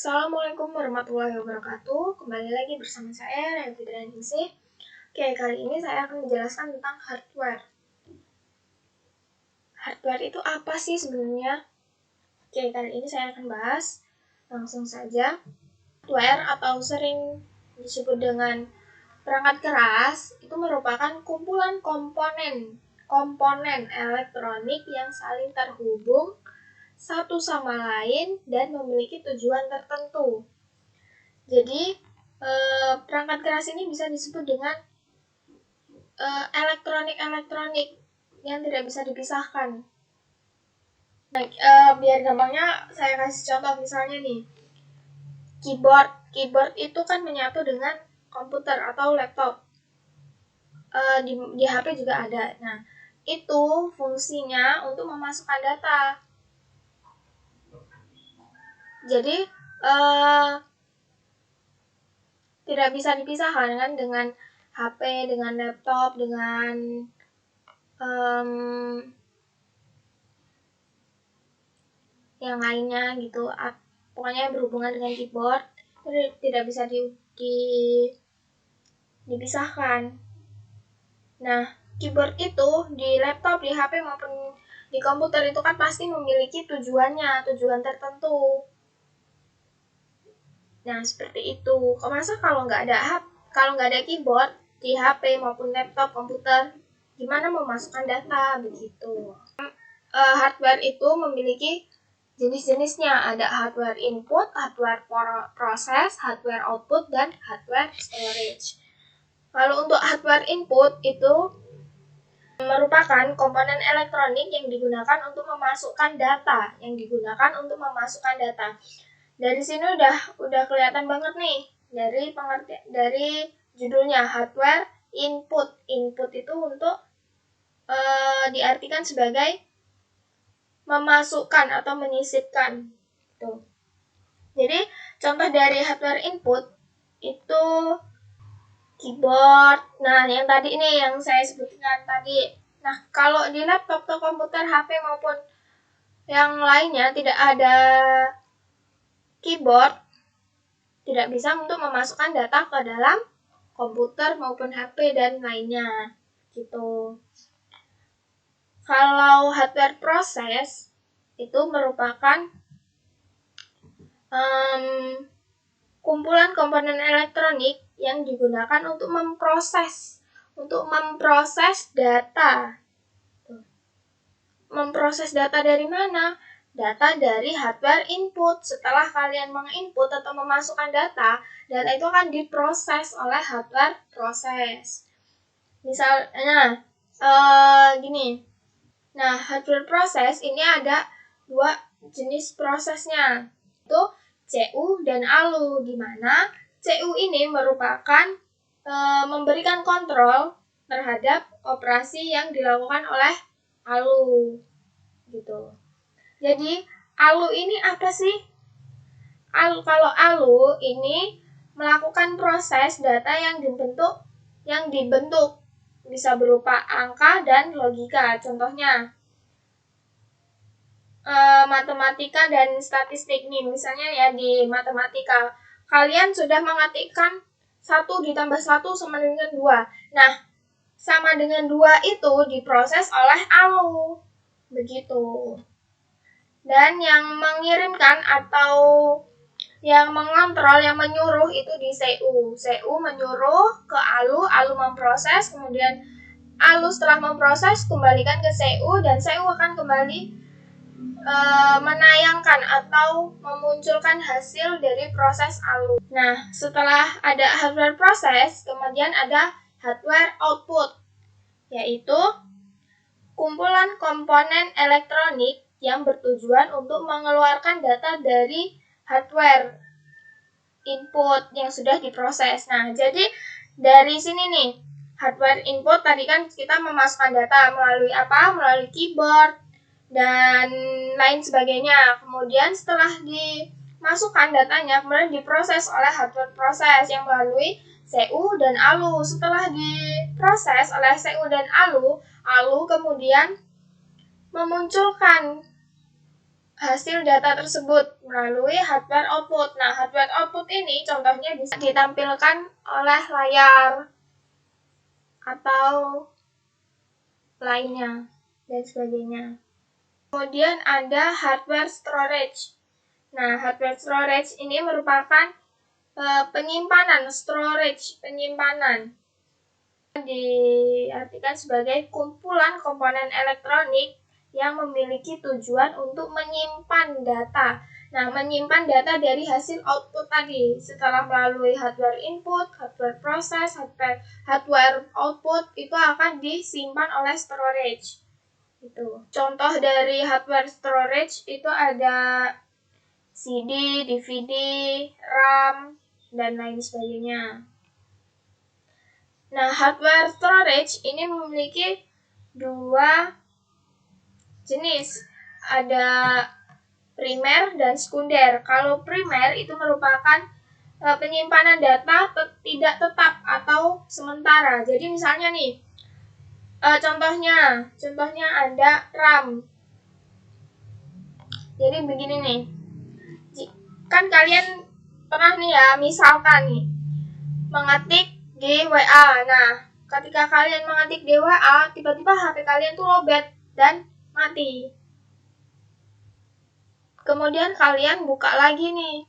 Assalamualaikum warahmatullahi wabarakatuh. Kembali lagi bersama saya, Raya Fitrianingsih. Oke, kali ini saya akan menjelaskan tentang hardware. Hardware itu apa sih sebenarnya? Oke, kali ini saya akan bahas langsung saja. Hardware atau sering disebut dengan perangkat keras itu merupakan kumpulan komponen elektronik yang saling terhubung satu sama lain dan memiliki tujuan tertentu. Jadi, perangkat keras ini bisa disebut dengan elektronik yang tidak bisa dipisahkan. Nah, biar gampangnya saya kasih contoh misalnya nih, keyboard itu kan menyatu dengan komputer atau laptop. Di HP juga ada. Nah, itu fungsinya untuk memasukkan data. Jadi tidak bisa dipisahkan kan dengan HP, dengan laptop, dengan yang lainnya gitu. Pokoknya berhubungan dengan keyboard tidak bisa dipisahkan. Nah, keyboard itu di laptop, di HP maupun di komputer itu kan pasti memiliki tujuan tertentu. Nah, seperti itu. Masa kalau nggak ada keyboard di HP maupun laptop, komputer, gimana memasukkan data begitu? Hardware itu memiliki jenis-jenisnya. Ada hardware input, hardware proses, hardware output, dan hardware storage. Kalau untuk hardware input itu merupakan komponen elektronik yang digunakan untuk memasukkan data. Dari sini udah kelihatan banget nih dari judulnya hardware input. Input itu untuk diartikan sebagai memasukkan atau menyisipkan. Tuh. Jadi contoh dari hardware input itu keyboard. Nah, yang tadi ini yang saya sebutkan tadi. Nah, kalau di laptop atau komputer, HP maupun yang lainnya tidak ada keyboard, tidak bisa untuk memasukkan data ke dalam komputer maupun HP dan lainnya. Gitu. Kalau hardware proses itu merupakan kumpulan komponen elektronik yang digunakan untuk memproses data. Memproses data dari mana? Data dari hardware input. Setelah kalian menginput atau memasukkan data itu akan diproses oleh hardware proses. Misalnya, gini. Nah, hardware proses ini ada dua jenis prosesnya, itu CU dan ALU, di mana CU ini merupakan memberikan kontrol terhadap operasi yang dilakukan oleh ALU, gitu. Jadi ALU ini apa sih? Kalau ALU ini melakukan proses data yang dibentuk bisa berupa angka dan logika. Contohnya matematika dan statistik nih, misalnya ya di matematika kalian sudah mengetikkan 1 ditambah 1 sama dengan 2. Nah, sama dengan 2 itu diproses oleh ALU. Begitu. Dan yang mengirimkan atau yang mengontrol, yang menyuruh itu di CU. CU menyuruh ke ALU, ALU memproses, kemudian ALU setelah memproses kembalikan ke CU dan CU akan kembali menayangkan atau memunculkan hasil dari proses ALU. Nah, setelah ada hardware proses, kemudian ada hardware output, yaitu kumpulan komponen elektronik yang bertujuan untuk mengeluarkan data dari hardware input yang sudah diproses. Nah, jadi dari sini nih, hardware input tadi kan kita memasukkan data melalui apa? Melalui keyboard dan lain sebagainya. Kemudian setelah dimasukkan datanya, kemudian diproses oleh hardware proses yang melalui CU dan ALU. Setelah diproses oleh CU dan ALU kemudian memunculkan hasil data tersebut melalui hardware output. Nah, hardware output ini contohnya bisa ditampilkan oleh layar atau lainnya dan sebagainya. Kemudian ada hardware storage. Nah, hardware storage ini merupakan penyimpanan, penyimpanan. Diartikan sebagai kumpulan komponen elektronik yang memiliki tujuan untuk menyimpan data. Nah, menyimpan data dari hasil output tadi setelah melalui hardware input, hardware proses, hardware output itu akan disimpan oleh storage. Itu. Contoh dari hardware storage itu ada CD, DVD, RAM, dan lain sebagainya. Nah, hardware storage ini memiliki dua jenis, ada primer dan sekunder. Kalau primer itu merupakan penyimpanan data tidak tetap atau sementara. Jadi misalnya nih, contohnya ada RAM. Jadi begini nih, kan kalian pernah nih ya, misalkan nih mengetik di WA. Nah, ketika kalian mengetik di WA, tiba-tiba HP kalian tuh lowbat dan mati. Kemudian kalian buka lagi nih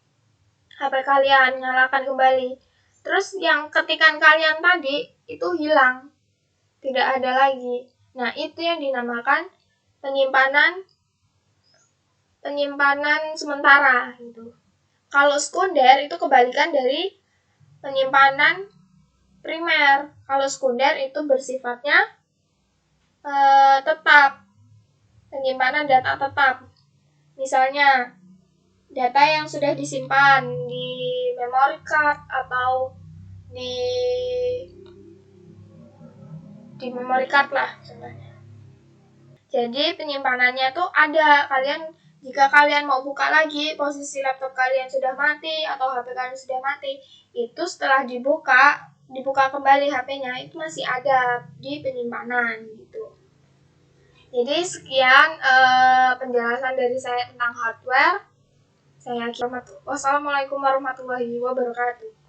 HP kalian, nyalakan kembali. Terus yang ketikan kalian tadi itu hilang, tidak ada lagi. Nah, itu yang dinamakan penyimpanan sementara gitu. Kalau sekunder itu kebalikan dari penyimpanan primer. Kalau sekunder itu bersifatnya tetap, penyimpanan data tetap. Misalnya data yang sudah disimpan di memory card atau di memory card lah contohnya. Jadi penyimpanannya tuh ada. Jika kalian mau buka lagi, posisi laptop kalian sudah mati atau HP kalian sudah mati, itu setelah dibuka kembali HP-nya itu masih ada di penyimpanan gitu. Jadi sekian penjelasan dari saya tentang hardware. Wassalamualaikum warahmatullahi wabarakatuh.